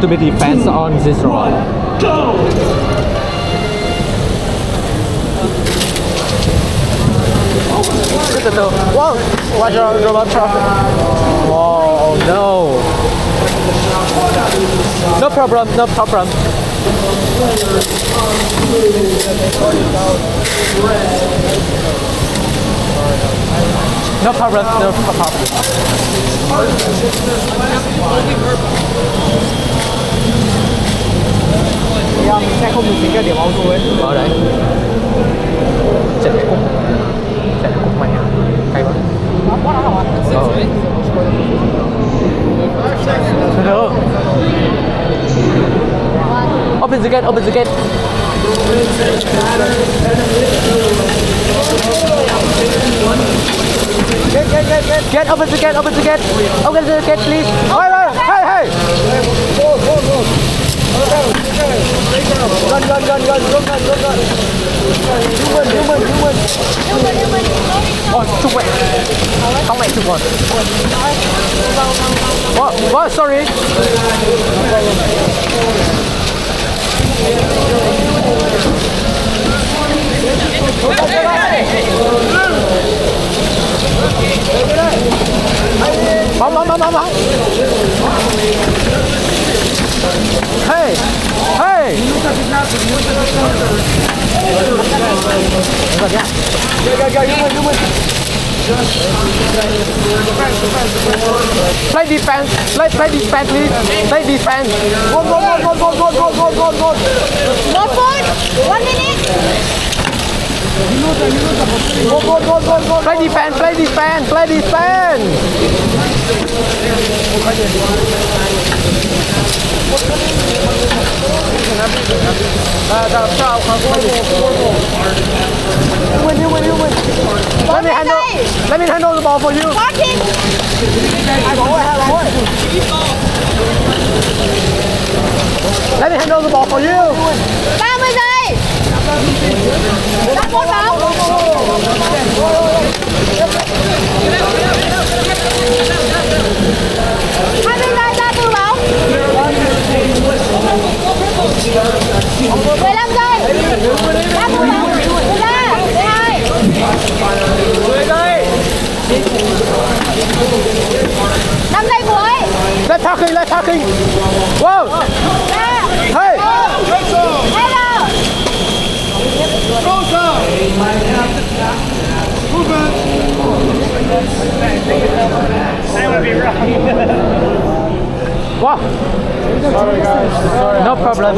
little bit defense on this road. Whoa! Watch out, robot truck. Oh no. No problem, no problem. No problem, no problem. 在後面整個條網數嘅。好嚟，直谷咪啊，係嘛？哦。Open the gate, open the gate. Get, open the gate, open the gate. Open the gate, please. Hey. Run. Human. Oh, too wet. Không wet too much. What? Sorry. Bấm. Hey. Play defense, please. Play defense. Go. More food. 1 minute. Go. Play defense. Let me handle the ball for you. Martin. Let me handle the ball for you. 30 giây. Đặt một bóng. 20 giây ra từ bóng. 15 giây. Ra từ bóng. Ra. 12. 10 giây. 5 giây cuối. Let's talking. Wow. Ra. Hey. Hello. Wow. Sorry guys. Sorry. No problem.